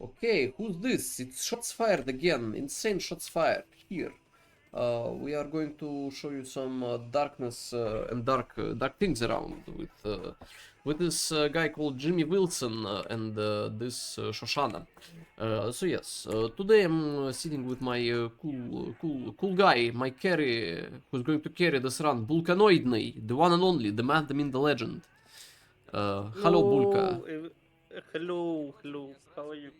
Okay, who's this? It's shots fired again. Insane shots fired. Here. We are going to show you some darkness and dark things around with this guy called Jimmy Wilson and this Shoshana. So yes, today I'm sitting with my cool guy, my carry, who's going to carry this run, Bulkanoiodniy, the one and only, the man, the myth, the legend. Hello, Bulka. Hello, hello. How are you?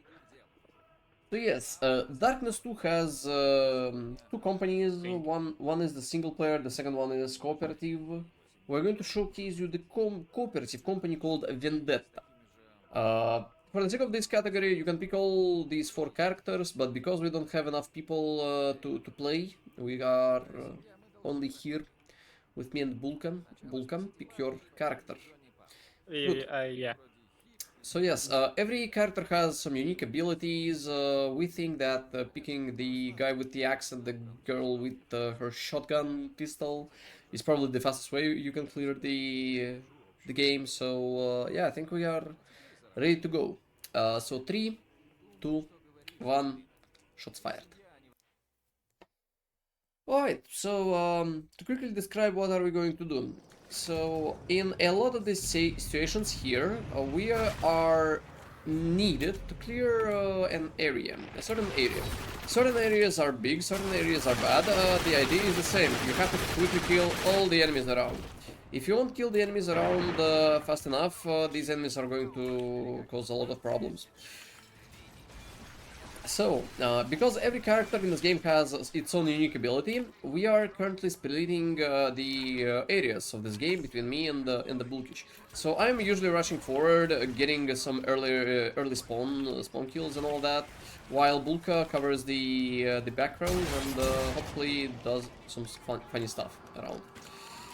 So yes, Darkness 2 has two companies. Thank One is the single player, the second one is cooperative. We're going to showcase you the cooperative company called Vendetta. For the sake of this category, you can pick all these four characters, but because we don't have enough people to play, we are only here with me and Bulkan. Bulkan, pick your character. you. Good. Yeah. So yes, every character has some unique abilities. We think that picking the guy with the axe and the girl with her shotgun pistol is probably the fastest way you can clear the game. So yeah, I think we are ready to go. So 3, 2, 1, shots fired. Alright, so to quickly describe what are we going to do. So in a lot of these situations here, we are needed to clear an area, a certain area. Certain areas are big, certain areas are bad. The idea is the same. You have to quickly kill all the enemies around. If you won't kill the enemies around fast enough, these enemies are going to cause a lot of problems. So, because every character in this game has its own unique ability, we are currently splitting the areas of this game between me and the Bulkish. So I'm usually rushing forward, getting some early spawn kills and all that, while Bulka covers the background and hopefully does some funny stuff around.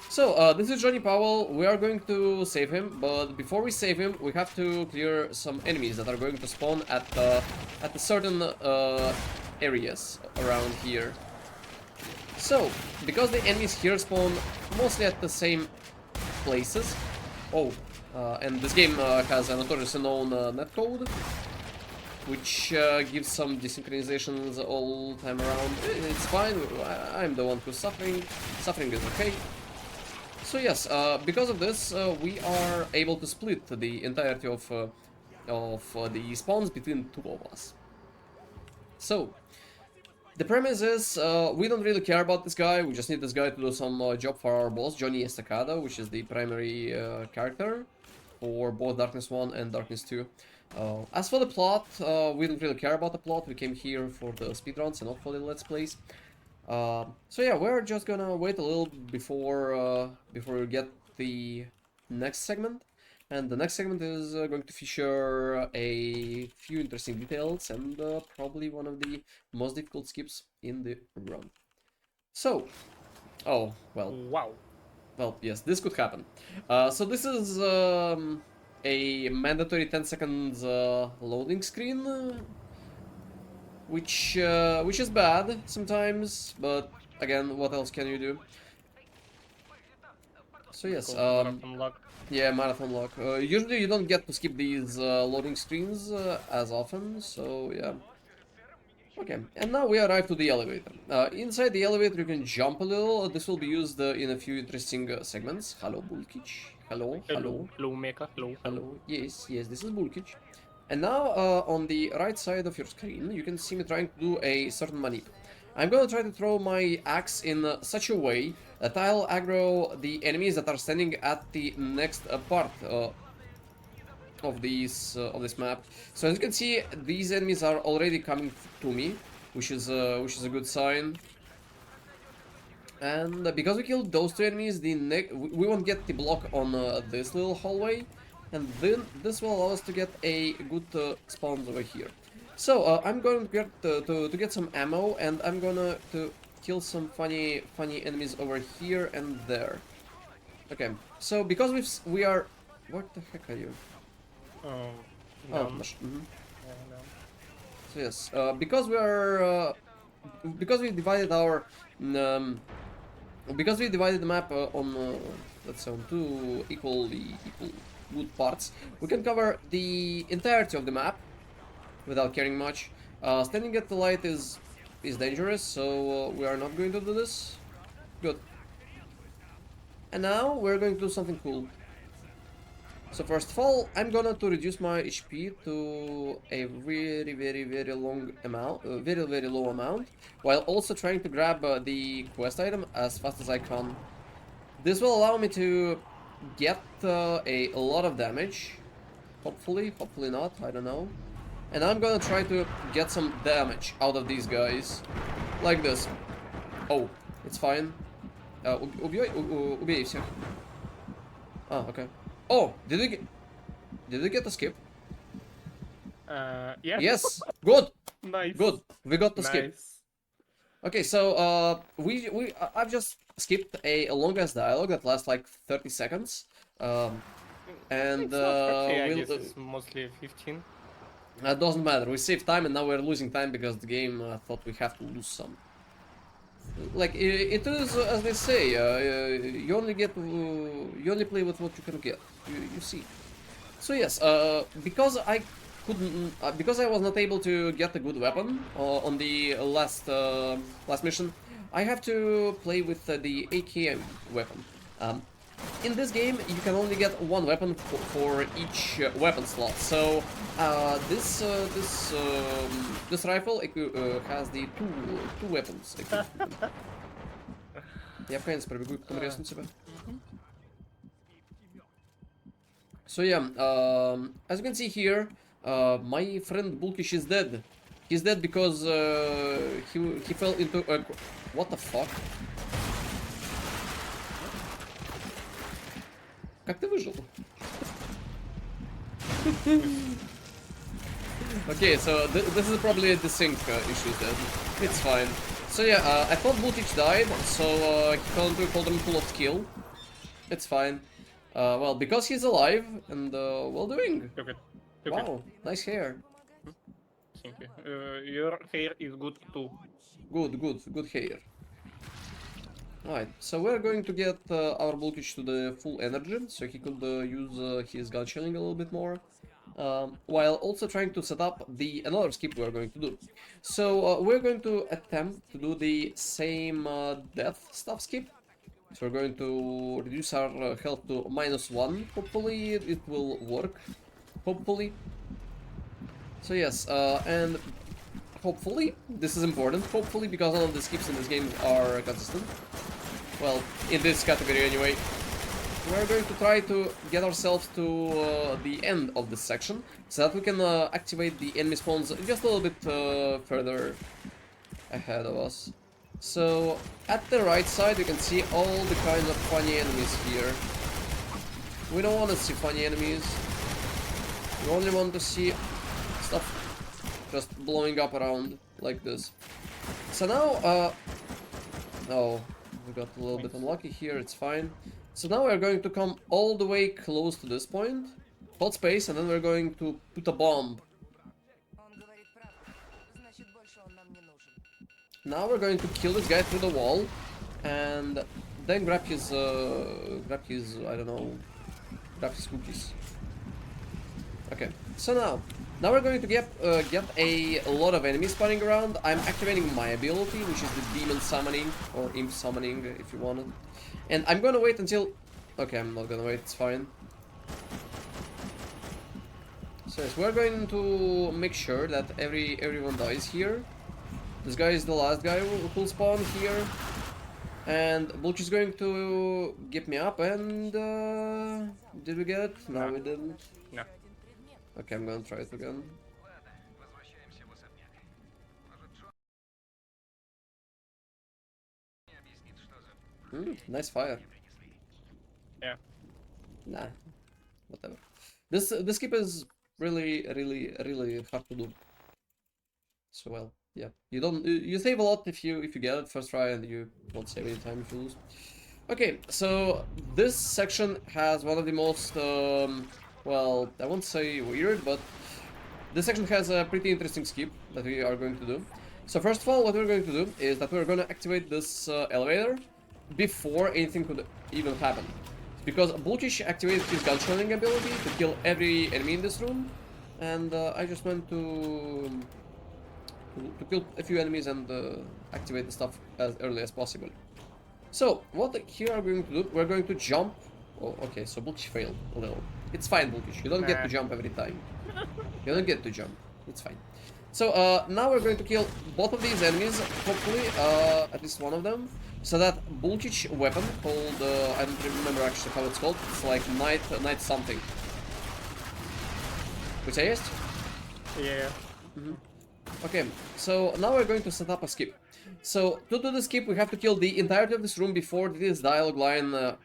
So, this is Johnny Powell. We are going to save him, but before we save him, we have to clear some enemies that are going to spawn at the certain areas around here. So, because the enemies here spawn mostly at the same places. Oh, and this game has a notoriously known netcode, which gives some desynchronizations all time around. It's fine. I'm the one who's suffering. Suffering is okay. So yes, because of this, we are able to split the entirety of the spawns between two of us. So, the premise is, we don't really care about this guy, we just need this guy to do some job for our boss, Johnny Estacada, which is the primary character for both Darkness 1 and Darkness 2. As for the plot, we don't really care about the plot, we came here for the speedruns and not for the Let's Plays. So yeah, we're just gonna wait a little before we get the next segment, and the next segment is going to feature a few interesting details and probably one of the most difficult skips in the run. So, oh Wow. well, yes, this could happen. So this is a mandatory 10 seconds loading screen. Which is bad sometimes, but again, what else can you do? So yes, Marathon luck. yeah, marathon lock. Usually you don't get to skip these loading screens as often, so yeah. Okay, and now we arrive to the elevator. Inside the elevator you can jump a little. This will be used in a few interesting segments. Hello, Bulkic. Hello, hello, Hello, Mecha. Hello. hello. Yes, yes, this is Bulkic. And now, on the right side of your screen, you can see me trying to do a certain manip. I'm gonna try to throw my axe in such a way that I'll aggro the enemies that are standing at the next part of this map. So as you can see, these enemies are already coming to me, which is a good sign. And because we killed those two enemies, we won't get the block on this little hallway, and then this will allow us to get a good spawn over here. So I'm going to get some ammo, and I'm gonna to kill some funny enemies over here and there. Okay, so because we are, what the heck are you? Oh, Oh, down. Down. so yes, because we are because we divided our um, because we divided the map on let's say on two equal good parts, we can cover the entirety of the map without caring much. Standing at the light is dangerous, so we are not going to do this. Good. And now we're going to do something cool. So first of all, I'm gonna to reduce my HP to a very long amount, very low amount, while also trying to grab the quest item as fast as I can. This will allow me to get a lot of damage. Hopefully not, I don't know. And I'm gonna try to get some damage out of these guys. Like this. Oh, it's fine. Убей всех. Ah, okay. Oh, did we get the skip? Yeah. Yes. Good. Nice. Good. We got the Nice. skip. Okay, so I've just skipped a longest dialogue that lasts like 30 seconds. And It's not 30, I we'll, guess it's mostly 15. it doesn't matter. We saved time and now we're losing time because the game thought we have to lose some. Like it is, as they say, you only play with what you can get. You see. So yes, because I couldn't, because I was not able to get a good weapon on the last mission, I have to play with the AKM weapon. In this game, you can only get one weapon for each weapon slot. So this rifle has the two weapons. Я в конец пробегу, потом резну тебя. So yeah, as you can see here, my friend Bulkish is dead. He's dead because he fell into a... What the fuck? Как ты выжил? Okay, so this is probably the sync issue then. It's fine. So yeah, I thought Bulkish died, so he fell into a cauldron full of skill. It's fine. Well, because he's alive and well doing. Took it. Wow, nice hair. Thank you. Your hair is good too. Good hair. Alright, so we're going to get our Bulkish to the full energy, so he could use his gun shelling a little bit more, while also trying to set up another skip we're going to do. So we're going to attempt to do the same death stuff skip. So we're going to reduce our health to -1. Hopefully it will work. Hopefully. So yes, and hopefully, this is important, hopefully, because all of the skips in this game are consistent. Well, in this category anyway. We're going to try to get ourselves to the end of this section, so that we can activate the enemy spawns just a little bit further ahead of us. So, at the right side you can see all the kinds of funny enemies here. We don't want to see funny enemies. We only want to see stuff just blowing up around like this. So now, oh, we got a little bit unlucky here, it's fine. So now we're going to come all the way close to this point, hold space, and then we're going to put a bomb. Now we're going to kill this guy through the wall, and then grab his I don't know, grab his cookies. Okay, so now we're going to get a lot of enemies spawning around. I'm activating my ability, which is the demon summoning, or imp summoning, if you want it. And I'm gonna wait until... Okay, I'm not gonna wait, it's fine. So yes, we're going to make sure that everyone dies here. This guy is the last guy who will spawn here. And Bulch is going to get me up, and... did we get it? No, we didn't. No. Okay, I'm gonna try it again. Nice fire. Yeah. Nah, whatever. This skip is really hard to do. So well, yeah. You save a lot if you get it first try, and you won't save any time if you lose. Okay, so this section has one of the most well, I won't say weird, but this section has a pretty interesting skip that we are going to do. So first of all, what we're going to do is that we're going to activate this elevator before anything could even happen. Because Bulkish activated his gun shelling ability to kill every enemy in this room, and I just went to kill a few enemies and activate the stuff as early as possible. So, what here are we going to do? We're going to jump. Oh, okay, so Bulkish failed a little. It's fine, Bulkish. You don't get to Nah. jump every time. You don't get to jump. It's fine. So, now we're going to kill both of these enemies, hopefully, at least one of them. So that Bulkish weapon called, I don't remember actually how it's called. It's like night something. Which I guessed? Yeah. Okay, so now we're going to set up a skip. So to do the skip, we have to kill the entirety of this room before this dialogue line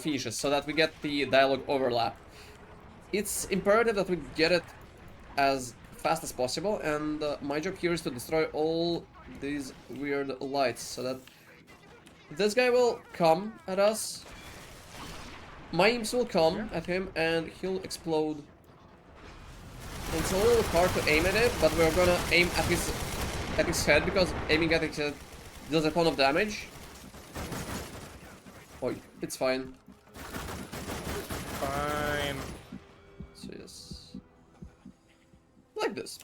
finishes, so that we get the dialogue overlap. It's imperative that we get it as fast as possible, and my job here is to destroy all these weird lights, so that this guy will come at us, my imps will come at him, and he'll explode. It's a little hard to aim at it, but we're gonna aim at his head, because aiming at his head does a ton of damage. Oh, it's fine. Fine. So yes, like this.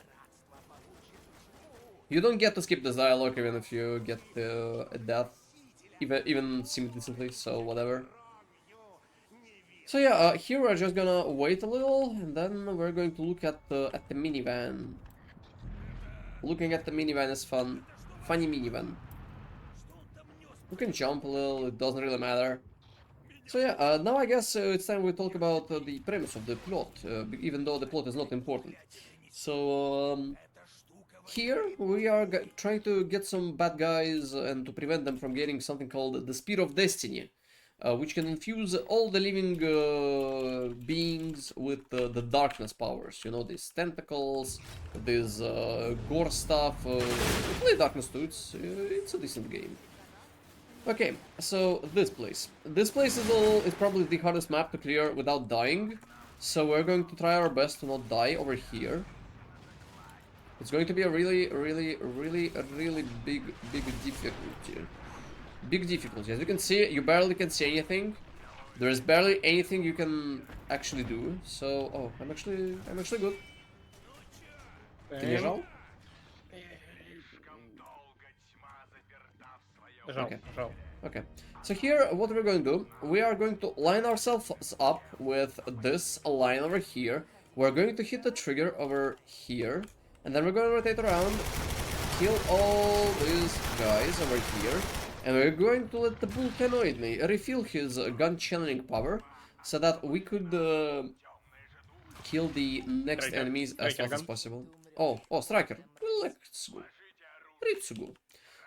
You don't get to skip this dialogue even if you get a death, even semi-decently. So whatever. So yeah, here we're just gonna wait a little, and then we're going to look at the minivan. Looking at the minivan is fun. Funny minivan. We can jump a little, it doesn't really matter. So yeah, now I guess it's time we talk about the premise of the plot, even though the plot is not important. So here we are trying to get some bad guys and to prevent them from getting something called the Spear of Destiny. Which can infuse all the living beings with the darkness powers. You know, these tentacles, this gore stuff. Play Darkness 2, it's a decent game. Okay, so this place. This place is probably the hardest map to clear without dying. So we're going to try our best to not die over here. It's going to be a really big difficulty. Big difficulty. As you can see, you barely can see anything. There is barely anything you can actually do. So, oh, I'm actually good. Can you жал? Okay. Жал. Okay. So here, what we're going to do, we are going to line ourselves up with this line over here. We're going to hit the trigger over here, and then we're going to rotate around, kill all these guys over here. And we're going to let the Bulkanoiodniy refill his gun channeling power, so that we could kill the next Striker. enemies as Striker fast as gun. possible. Oh, Striker. Let's go. Let's go.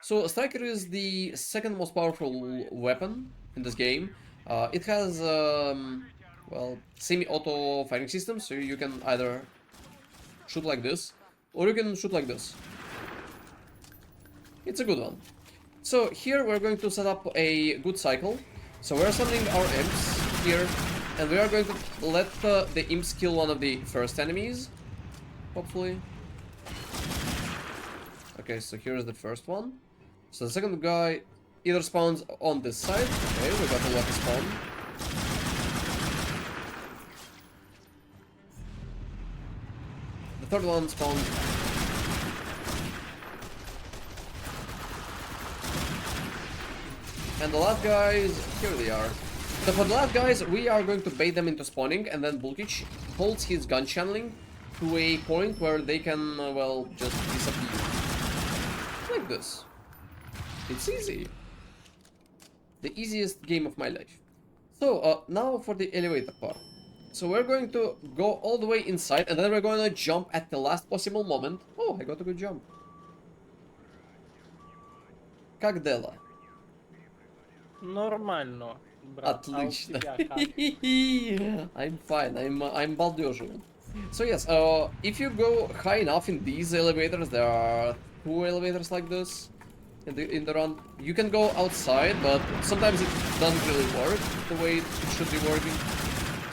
So Striker is the second most powerful weapon in this game. It has, well, semi-auto firing system, so you can either shoot like this, or you can shoot like this. It's a good one. So here we're going to set up a good cycle. So we're summoning our imps here, and we are going to let the imps kill one of the first enemies, hopefully. Okay, so here's the first one. So the second guy either spawns on this side. Okay, we got a lucky spawn. The third one spawns. And the last guys, here they are. So for the last guys, we are going to bait them into spawning, and then Bulkic holds his gun channeling to a point where they can, well, just disappear. Like this. It's easy. The easiest game of my life. So, now for the elevator part. So we're going to go all the way inside, and then we're going to jump at the last possible moment. Oh, I got a good jump. Как дела? Нормально, брат. Отлично. А у тебя как? I'm fine. I'm балдеживый. So yes, if you go high enough in these elevators, there are 2 elevators like this in the run. You can go outside, but sometimes it doesn't really work the way it should be working.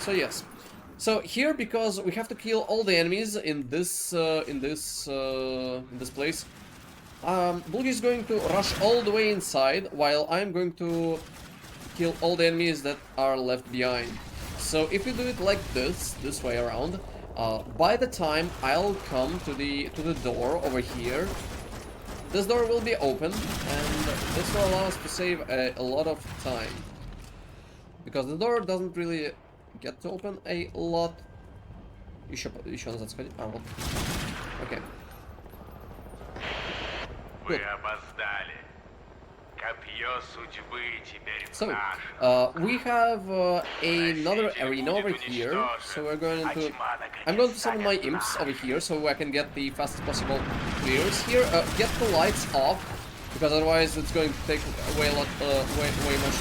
So yes. So here, because we have to kill all the enemies in this place, Bulky is going to rush all the way inside, while I'm going to kill all the enemies that are left behind. So if you do it like this way around, By the time I'll come to the door over here, this door will be open, and this will allow us to save a lot of time. Because the door doesn't really get to open a lot. Еще назад сходи. Вот. Okay. Вы опоздали. Копье судьбы теперь So, наше. we have another arena over here, so we're going to... I'm going to summon my imps over here, so I can get the fastest possible clears here. Get the lights off, because otherwise it's going to take way much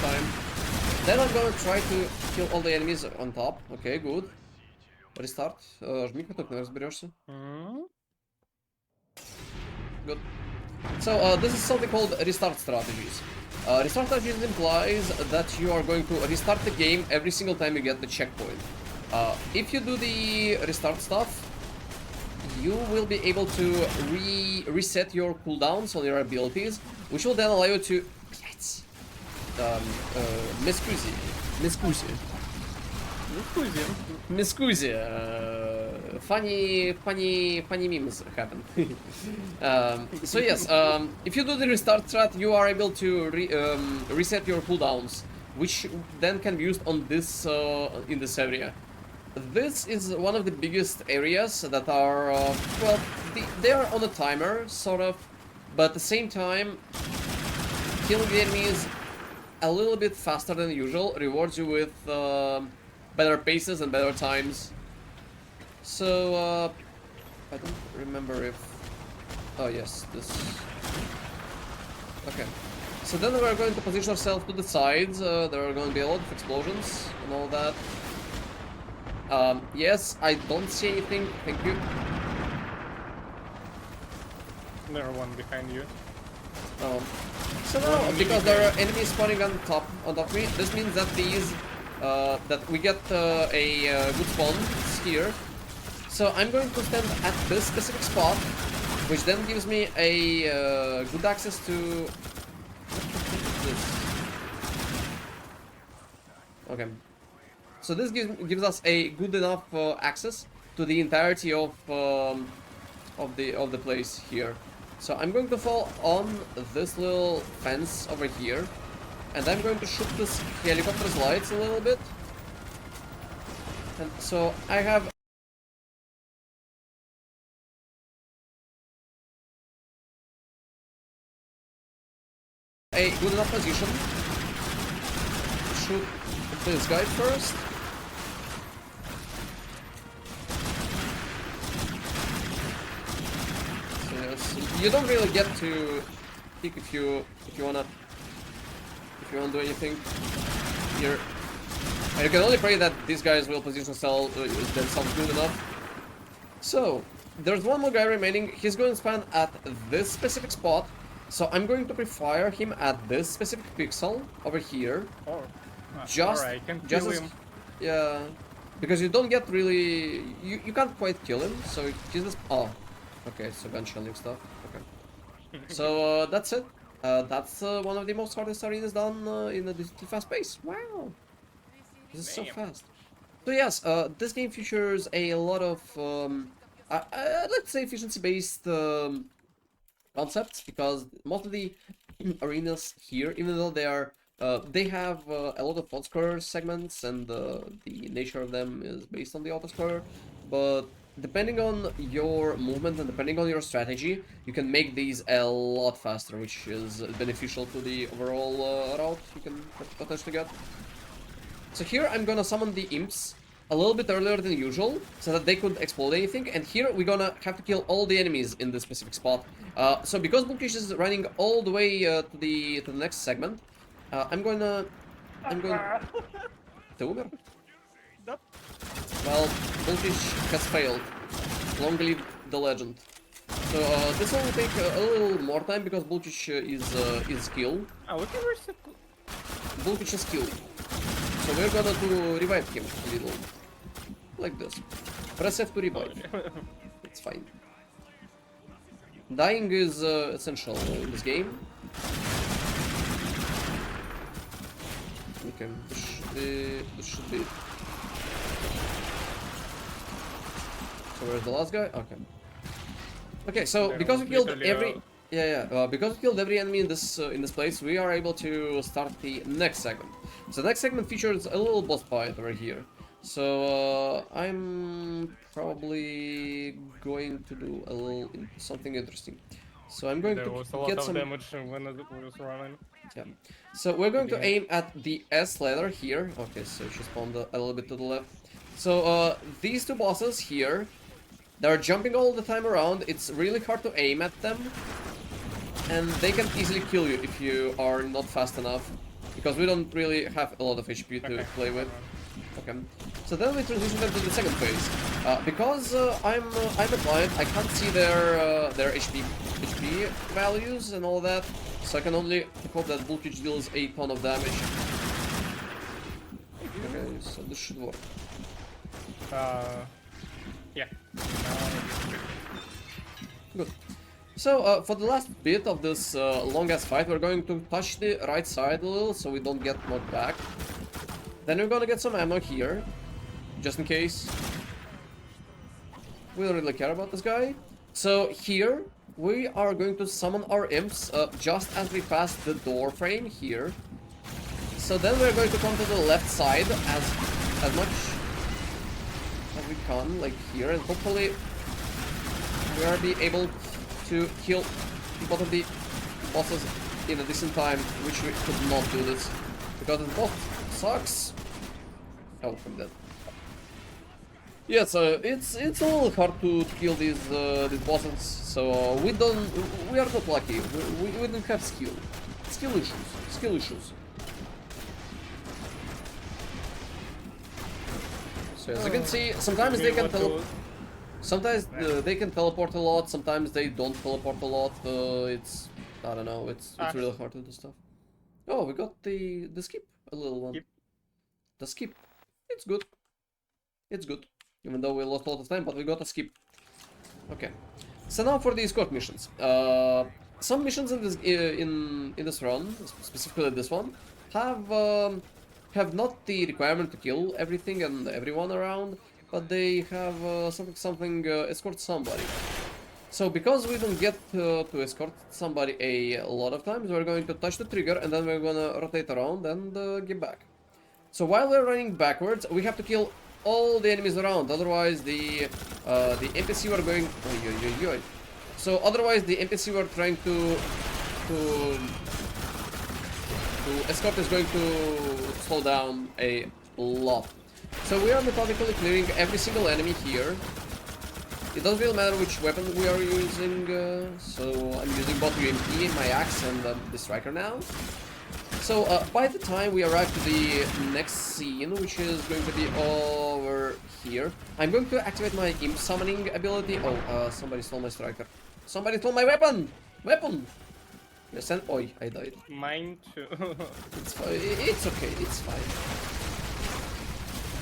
time. Then I'm going to try to kill all the enemies on top. Okay, good. Restart. Жми кнопку, разберешься. Good. So this is something called restart strategies. Restart strategies implies that you are going to restart the game every single time you get the checkpoint. If you do the restart stuff, you will be able to reset your cooldowns on your abilities, which will then allow you to... Miscusi. Funny memes happen. So yes, if you do the restart strat, you are able to reset your cooldowns, which then can be used on this in this area. This is one of the biggest areas that are well, they are on a timer, sort of, but at the same time, killing the enemies a little bit faster than usual rewards you with better paces and better times. So, I don't remember if... Oh yes, this... Okay. So then we're going to position ourselves to the sides. There are going to be a lot of explosions and all that. Yes, I don't see anything. Thank you. There one behind you. So now, because there are enemies spawning on top of me, this means that these... that we get a good spawn here. So I'm going to stand at this specific spot, which then gives me a good access to this. Okay. So this gives us a good enough access to the entirety of the place here. So I'm going to fall on this little fence over here, and I'm going to shoot this helicopter's lights a little bit. And so I have a good enough position. Shoot this guy first. So yes, you don't really get to pick if you wanna do anything here. And you can only pray that these guys will position themselves good enough. So there's one more guy remaining. He's going to spawn at this specific spot. So I'm going to pre-fire him at this specific pixel over here. Oh, Just, alright, can just kill as, him. yeah, because you don't get really, you can't quite kill him. So he's just, oh, okay, so gun shelling stuff. Okay, so that's it. That's one of the most hardest arenas done in a digital fast pace. Wow, this is so fast. So yes, this game features a lot of, let's say, efficiency-based concepts, because most of the arenas here, even though they are, they have a lot of auto-scroller segments, and the nature of them is based on the auto-scroller, but depending on your movement and depending on your strategy, you can make these a lot faster, which is beneficial to the overall route you can potentially get. So here I'm gonna summon the imps a little bit earlier than usual, so that they could explode anything, and here we're gonna have to kill all the enemies in this specific spot. So because Bulkish is running all the way to the next segment, I'm going... Ты умер? Да. Well, Bulkish has failed. Long live the legend. So this will take a little more time because Bulkish is killed. We can reset. Bulkish is killed. So we're gonna to revive him a little. Like this. Press F to revive. It's fine. Dying is essential in this game. Okay, this should be it. So where's the last guy? Okay. Okay, so There because we was killed literally every a- because we killed every enemy in this place, we are able to start the next segment. So the next segment features a little boss fight right here. So I'm probably going to do a little something interesting. So I'm going There to was a lot get of some. damage when it was running. Yeah. So we're going to Beginning. aim at the S ladder here. Okay, so she spawned a little bit to the left. So these two bosses here, they're jumping all the time around. It's really hard to aim at them. And they can easily kill you if you are not fast enough. Because we don't really have a lot of HP to Okay. play with. Okay. So then we transition them to the second phase. Because I'm a client, I can't see their HP values and all that. So I can only hope that Bulkage deals a ton of damage. Okay, so this should work. Yeah. Good. So for the last bit of this long-ass fight, we're going to touch the right side a little so we don't get knocked back. Then we're gonna get some ammo here, just in case. We don't really care about this guy. So here, we are going to summon our imps just as we pass the door frame here. So then we're going to come to the left side as much as we can, like here, and hopefully we are be able to kill both of the bosses in a decent time, which we could not do this because this boss sucks. Oh, I'm dead. Yeah, so it's a little hard to kill these bosses. So we are not lucky. We don't have skill issues. So as you can see, sometimes they can they can teleport a lot. Sometimes they don't teleport a lot. It's I don't know. It's really hard to do stuff. Oh, we got the skip, a little one. Skip. The skip. It's good. It's good. Even though we lost a lot of time, but we got a skip. Okay. So now for the escort missions. Some missions in this in this run, specifically this one, have not the requirement to kill everything and everyone around, but they have something escort somebody. So because we don't get to escort somebody a lot of times, we're going to touch the trigger and then we're gonna rotate around and get back. So while we're running backwards, we have to kill all the enemies around. Otherwise, the NPC we're going. So otherwise, the NPC we're trying to escort is going to slow down a lot. So we are methodically clearing every single enemy here. It doesn't really matter which weapon we are using. So I'm using both UMP, my axe, and the striker now. So by the time we arrive to the next scene, which is going to be over here, I'm going to activate my imp summoning ability. Oh, somebody stole my striker. Somebody stole my weapon! Weapon! Yes, and oi, I died. Mine too. It's fine. It's okay. It's fine.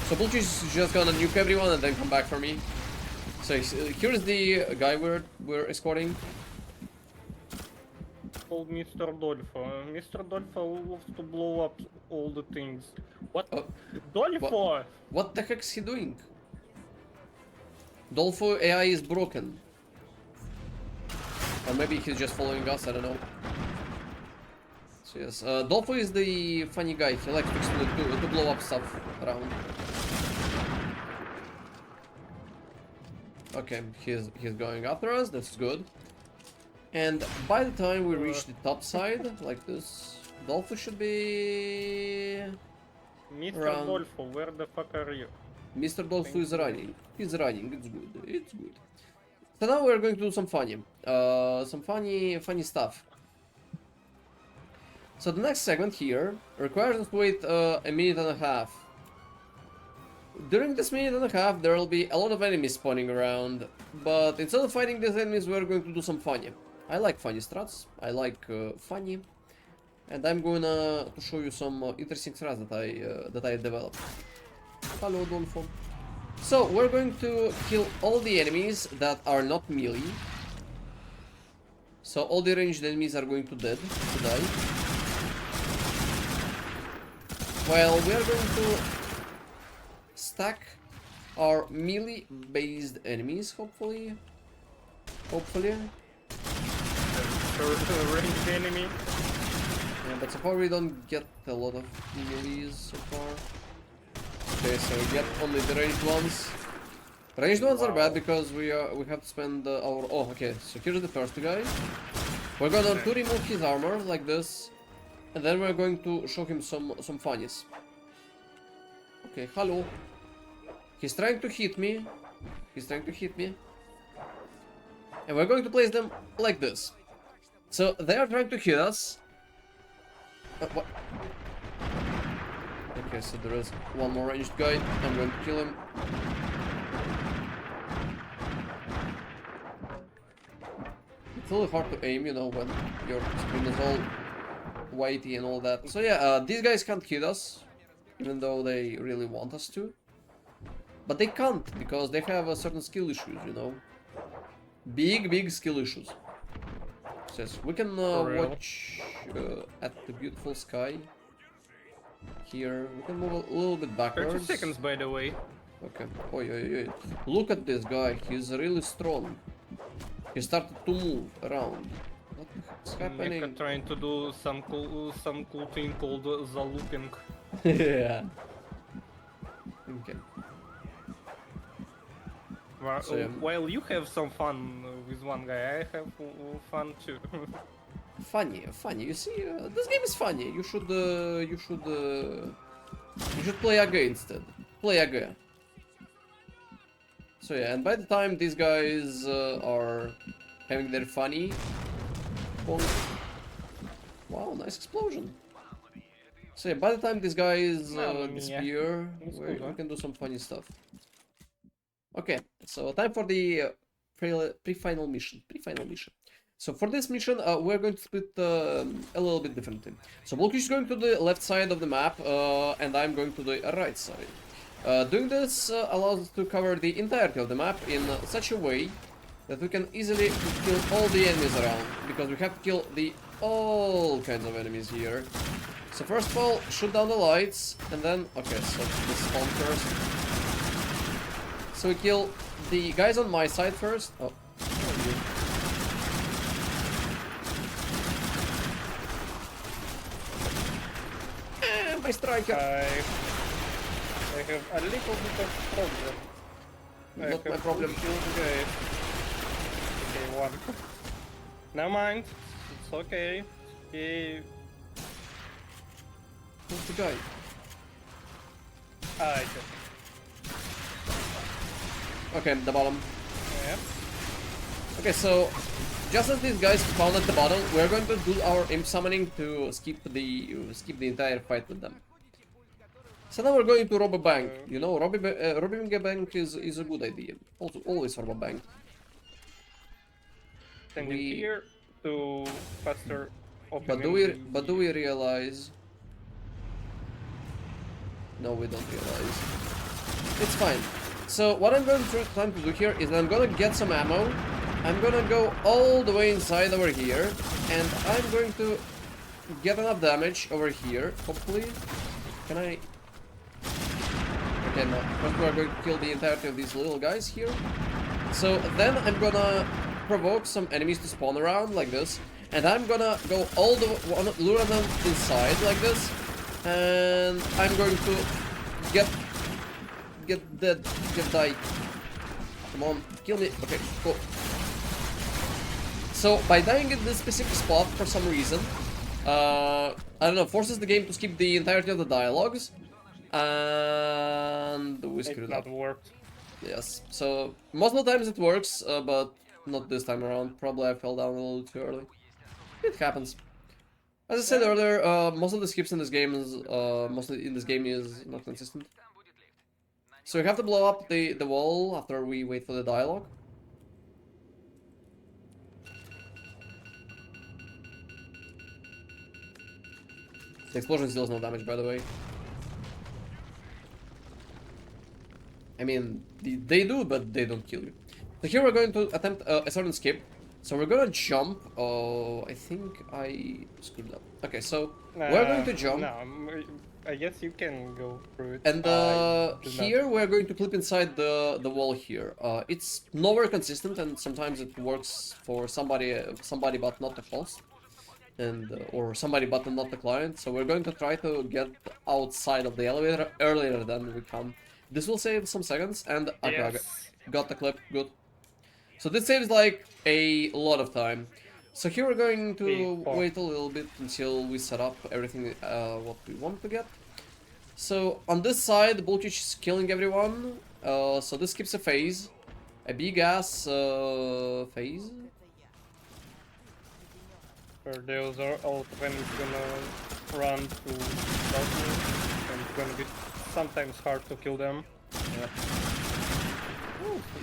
So Bulch is just gonna nuke everyone and then come back for me. So here's the guy we're escorting. Called Mr. Dolfo. Mr. Dolfo loves to blow up all the things. What? Dolfo! What the heck is he doing? Dolfo AI is broken. Or maybe he's just following us, I don't know. So yes, Dolfo is the funny guy. He likes to blow up stuff around. Okay, he's going after us, that's good. And by the time we reach the top side, like this, Dolfo should be... Mr. around... Dolfo, where the fuck are you? Mr. Dolfo is running. He's running, it's good, it's good. So now we're going to do some funny stuff. So the next segment here requires us to wait a minute and a half. During this minute and a half, there will be a lot of enemies spawning around, but instead of fighting these enemies, we're going to do some funny. I like funny strats, I like funny, and I'm gonna to show you some interesting strats that I developed. Hello, Dolfo. So we're going to kill all the enemies that are not melee. So all the ranged enemies are going to die. Well, we are going to stack are melee-based enemies, hopefully. Hopefully. Ranged enemy. Yeah, but so far we don't get a lot of melees so far. Okay, so we get only the ranged ones. Ranged ones are bad because we have to spend our... Oh, okay, so here's the first guy. We're gonna to remove his armor like this, and then we're going to show him some funnies. Okay, hello. He's trying to hit me. He's trying to hit me. And we're going to place them like this. So they are trying to hit us. What? Okay, so there is one more ranged guy. I'm going to kill him. It's a little hard to aim, you know, when your screen is all whitey and all that. So yeah, these guys can't hit us, even though they really want us to. But they can't, because they have a certain skill issues, you know. Big skill issues. Says we can watch at the beautiful sky. Here, we can move a little bit 30 backwards. seconds, by the way. Okay. Oi. Look at this guy. He's really strong. He started to move around. What the heck's happening? Mecha trying to do some cool thing called the looping. Yeah. Okay. So, yeah. While you have some fun with one guy, I have fun too. Funny. You see, this game is funny. You should play AG instead. Play AG. So yeah, and by the time these guys are having their funny... Oh, wow, nice explosion. So yeah, by the time these guys disappear, we can do some funny stuff. Okay, so time for the pre-final mission. So for this mission, we're going to split a little bit differently. So Bulkish is going to the left side of the map, and I'm going to the right side. Doing this allows us to cover the entirety of the map in such a way that we can easily kill all the enemies around, because we have to kill all kinds of enemies here. So first of all, shoot down the lights, and then, okay, so the spawn first. So we kill the guys on my side first. Oh. My striker! I have a little bit of problem. Not my problem. Okay, one. Never mind. It's okay. He... Who's the guy? Okay, the bottom. Yep. Okay, so just as these guys spawn at the bottom, we're going to do our imp summoning to skip the entire fight with them. So now we're going to rob a bank. You know, robbing a bank is a good idea. Also, always rob a bank. Sending here to faster opening. But do we realize? No, we don't realize. It's fine. So what I'm going to try to do here is I'm gonna get some ammo. I'm gonna go all the way inside over here, and I'm going to get enough damage over here. Hopefully, can I? Okay, no. First we're going to kill the entirety of these little guys here. So then I'm gonna provoke some enemies to spawn around like this, and I'm gonna go all the lure them inside like this, and I'm going to get die. Come on, kill me. Okay, cool. So by dying at this specific spot for some reason, I don't know, forces the game to skip the entirety of the dialogues, and we screwed up. It worked. Yes, so most of the times it works, but not this time around. Probably I fell down a little too early. It happens. As I said earlier, most of the skips in this game is not consistent. So we have to blow up the wall after we wait for the dialogue. The explosion deals no damage, by the way. I mean, they do, but they don't kill you. So here we're going to attempt a certain skip. So we're gonna jump. Oh, I think I screwed up. Okay, so we're going to jump. No, I guess you can go through it. And I do not. here we're going to clip inside the wall here. It's nowhere consistent, and sometimes it works for somebody but not the host, and or somebody but not the client. So we're going to try to get outside of the elevator earlier than we come. This will save some seconds, and okay, Yes. got the clip, good. So this saves like a lot of time. So here we're going to Four. wait a little bit until we set up everything what we want to get. So on this side, the Bulkich is killing everyone. So this skips a phase, a big ass phase. For those are all when it's gonna run to darkness, and it's gonna be sometimes hard to kill them. Yeah.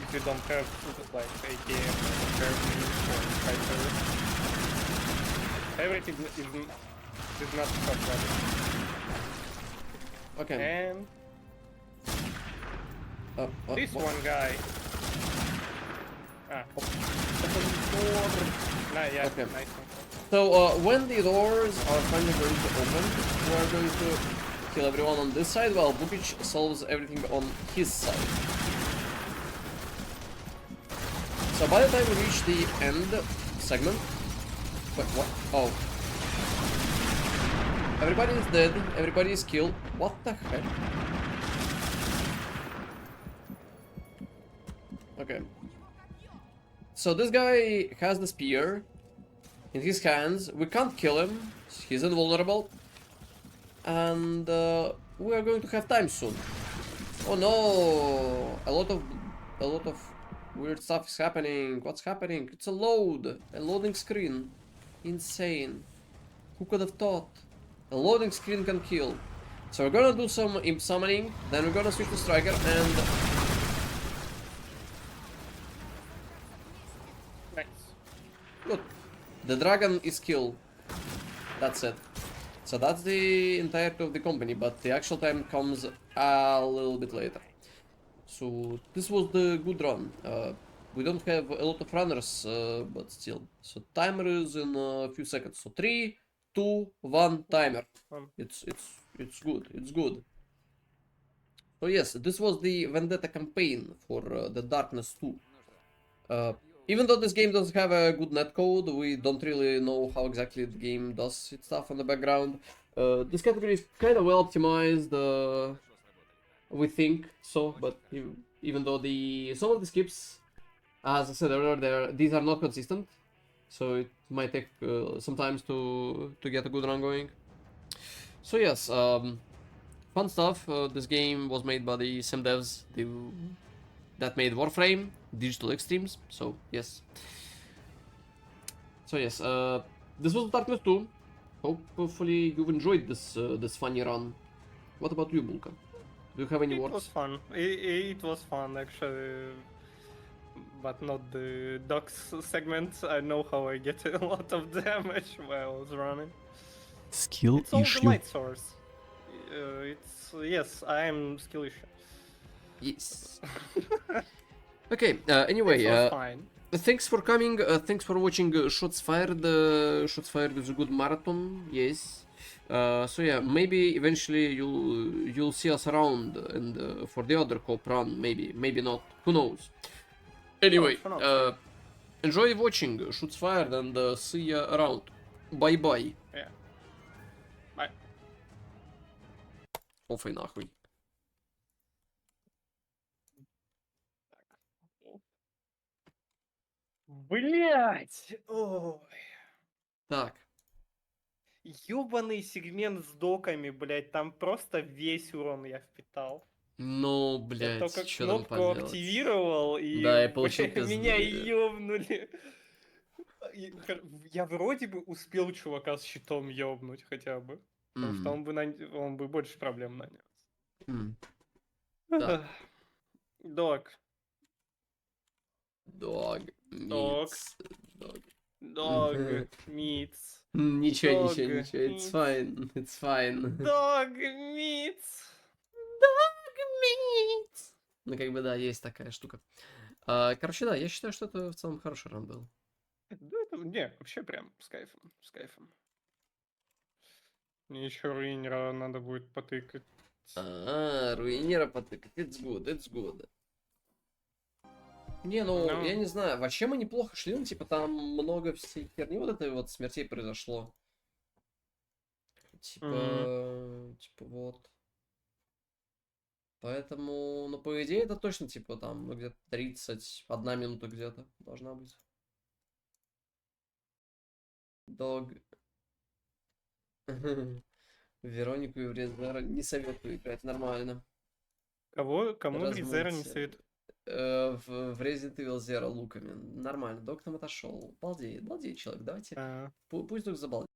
If you don't have like AKM or Carabines or Fighter. Everything is not so bad. Okay. And this what? one guy. Open door. Nah, yeah, Okay. nice one. So when the doors are finally going to open, we are going to kill everyone on this side, while Bukic solves everything on his side. So by the time we reach the end segment, wait, what? Oh. Everybody is dead, everybody is killed. What the heck? Okay. So this guy has the spear in his hands. We can't kill him. He's invulnerable. And we are going to have time soon. Oh no! A lot of weird stuff is happening. What's happening? It's a loading screen. Insane. Who could have thought? A loading screen can kill. So we're gonna do some imp summoning, then we're gonna switch to striker and Nice. good. The dragon is killed. That's it. So that's the entirety of the company, but the actual time comes a little bit later. So this was the good run. We don't have a lot of runners, but still. So timer is in a few seconds. So 3, 2, 1 timer. It's good. It's good. So yes, this was the Vendetta campaign for the Darkness 2. Even though this game doesn't have a good netcode, we don't really know how exactly the game does its stuff on the background. This category is kind of well optimized, we think so, but even though some of the skips, as I said earlier, these are not consistent, so it might take some time to get a good run going. So yes, fun stuff. This game was made by the same devs that made Warframe, Digital Extremes. So yes. So yes, this was Darkness 2. Hopefully you've enjoyed this funny run. What about you, Bulka? Do you have any It words? was fun. It was fun actually, but not the ducks segment. I know how I get a lot of damage while I was running. Skill It's all the issue. light source. It's yes, I am skill issue. Yes. Okay, It anyway, was fine. thanks for coming, thanks for watching Shots Fired. Shots Fired is a good marathon, yes. So yeah, maybe eventually you'll see us around and for the other co-op run, maybe not, who knows. Anyway, Who knows? enjoy watching Shots Fired and see ya around. Bye bye. Yeah. Bye. Офай нахуй. Блять! Ой. Так. Ёбаный сегмент с доками, блять, там просто весь урон я впитал. Ну, Я блядь, только что там кнопку поделать? активировал, и Да, я получил бля, меня пизды. ёбнули. Я вроде бы успел чувака с щитом ёбнуть хотя бы. Потому что он бы больше проблем нанес. Так. Дог. Дог. Дог. Митс. Дог. Дог. Митс. Ничего, Дог, it's fine, it's fine. Дог. Митс. Ну, как бы, да, есть такая штука. Короче, да, я считаю, что это в целом хороший ран был. Да, это, не, вообще прям с кайфом, с кайфом. Мне еще руинера надо будет потыкать. Руинера потыкать. It's good, it's good. Не, ну, Ну. я не знаю, вообще мы неплохо шли, ну, типа, там много всей херни вот этой вот смертей произошло. Типа, вот. Поэтому, ну, по идее, это точно, типа, там, ну, где-то 31 минута где-то должна быть. Дог. Веронику и Врезера не советую играть, нормально. Кому Бризера не Размыльте. советую? В Resident Evil Zero луками. Нормально, док там отошел. Балдеет человек, давайте. Пусть док забалдеет.